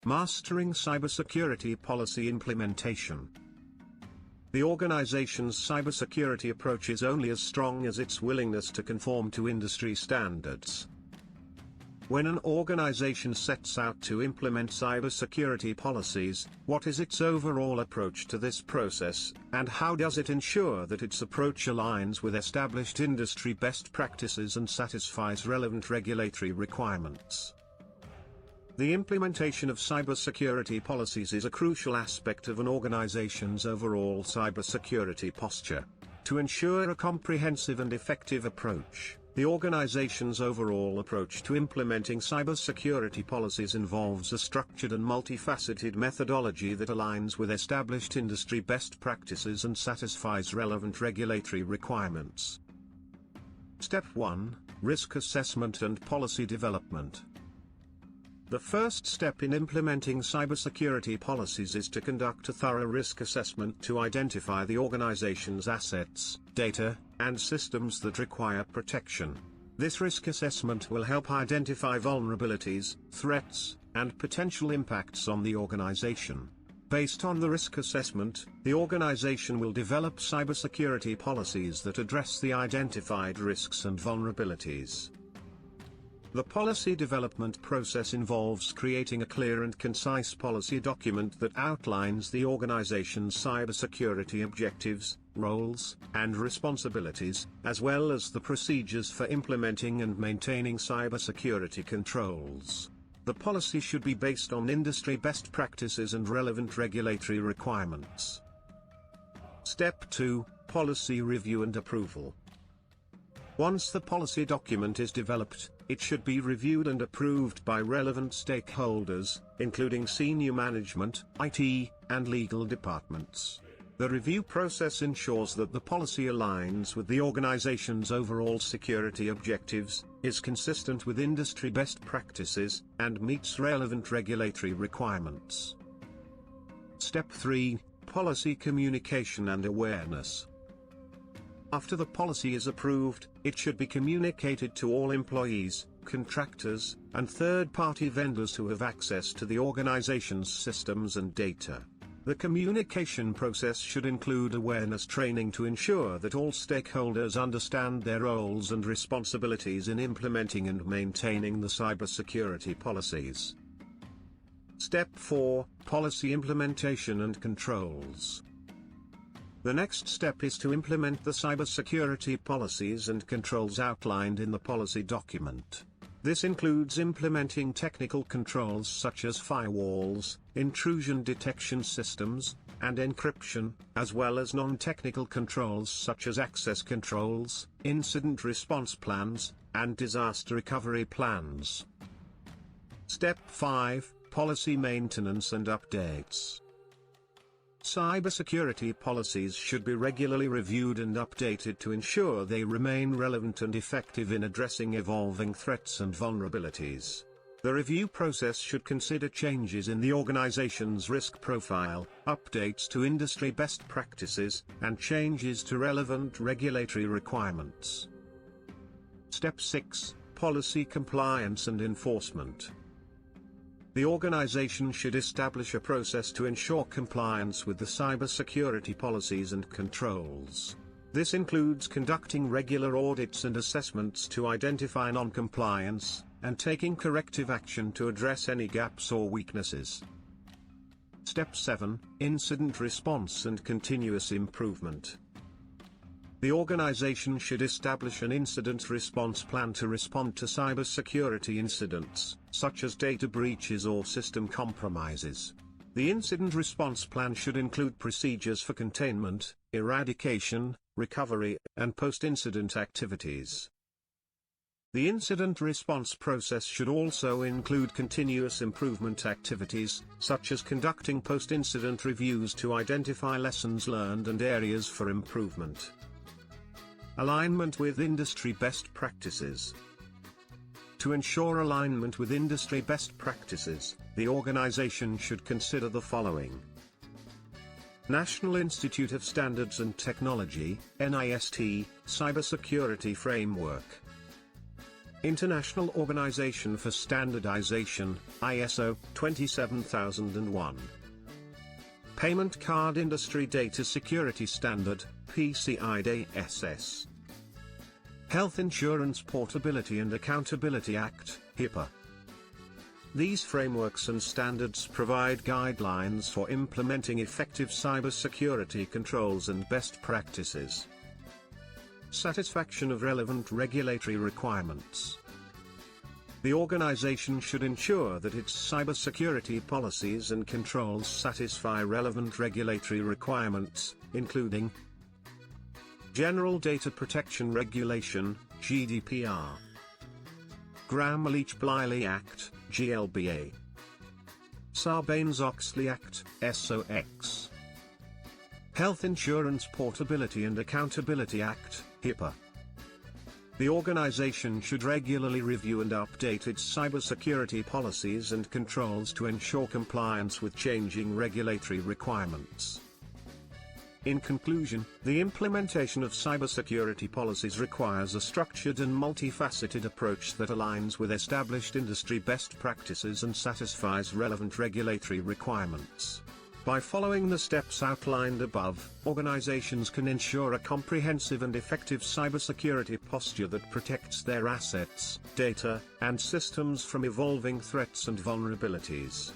Mastering cybersecurity policy implementation. The organization's cybersecurity approach is only as strong as its willingness to conform to industry standards. When an organization sets out to implement cybersecurity policies, what is its overall approach to this process, and how does it ensure that its approach aligns with established industry best practices and satisfies relevant regulatory requirements? The implementation of cybersecurity policies is a crucial aspect of an organization's overall cybersecurity posture. To ensure a comprehensive and effective approach, the organization's overall approach to implementing cybersecurity policies involves a structured and multifaceted methodology that aligns with established industry best practices and satisfies relevant regulatory requirements. Step 1: Risk assessment and policy development. The first step in implementing cybersecurity policies is to conduct a thorough risk assessment to identify the organization's assets, data, and systems that require protection. This risk assessment will help identify vulnerabilities, threats, and potential impacts on the organization. Based on the risk assessment, the organization will develop cybersecurity policies that address the identified risks and vulnerabilities. The policy development process involves creating a clear and concise policy document that outlines the organization's cybersecurity objectives, roles, and responsibilities, as well as the procedures for implementing and maintaining cybersecurity controls. The policy should be based on industry best practices and relevant regulatory requirements. Step 2: Policy review and approval. Once the policy document is developed, it should be reviewed and approved by relevant stakeholders, including senior management, IT, and legal departments. The review process ensures that the policy aligns with the organization's overall security objectives, is consistent with industry best practices, and meets relevant regulatory requirements. Step 3: Policy communication and awareness. After the policy is approved, it should be communicated to all employees, contractors, and third-party vendors who have access to the organization's systems and data. The communication process should include awareness training to ensure that all stakeholders understand their roles and responsibilities in implementing and maintaining the cybersecurity policies. Step 4: Policy implementation and controls. The next step is to implement the cybersecurity policies and controls outlined in the policy document. This includes implementing technical controls such as firewalls, intrusion detection systems, and encryption, as well as non-technical controls such as access controls, incident response plans, and disaster recovery plans. Step 5: Policy maintenance and updates. Cybersecurity policies should be regularly reviewed and updated to ensure they remain relevant and effective in addressing evolving threats and vulnerabilities. The review process should consider changes in the organization's risk profile, updates to industry best practices, and changes to relevant regulatory requirements. Step 6: Policy compliance and enforcement. The organization should establish a process to ensure compliance with the cybersecurity policies and controls. This includes conducting regular audits and assessments to identify non-compliance, and taking corrective action to address any gaps or weaknesses. Step 7: Incident response and continuous improvement. The organization should establish an incident response plan to respond to cybersecurity incidents, such as data breaches or system compromises. The incident response plan should include procedures for containment, eradication, recovery, and post-incident activities. The incident response process should also include continuous improvement activities, such as conducting post-incident reviews to identify lessons learned and areas for improvement. Alignment with industry best practices. To ensure alignment with industry best practices, the organization should consider the following: National Institute of Standards and Technology, NIST, Cybersecurity Framework. International Organization for Standardization, ISO 27001. Payment Card Industry Data Security Standard, PCI DSS. Health Insurance Portability and Accountability Act, HIPAA. These frameworks and standards provide guidelines for implementing effective cybersecurity controls and best practices. Satisfaction of relevant regulatory requirements. The organization should ensure that its cybersecurity policies and controls satisfy relevant regulatory requirements, including General Data Protection Regulation, GDPR. Gramm-Leach-Bliley Act, GLBA. Sarbanes-Oxley Act, SOX. Health Insurance Portability and Accountability Act, HIPAA. The organization should regularly review and update its cybersecurity policies and controls to ensure compliance with changing regulatory requirements. In conclusion, the implementation of cybersecurity policies requires a structured and multifaceted approach that aligns with established industry best practices and satisfies relevant regulatory requirements. By following the steps outlined above, organizations can ensure a comprehensive and effective cybersecurity posture that protects their assets, data, and systems from evolving threats and vulnerabilities.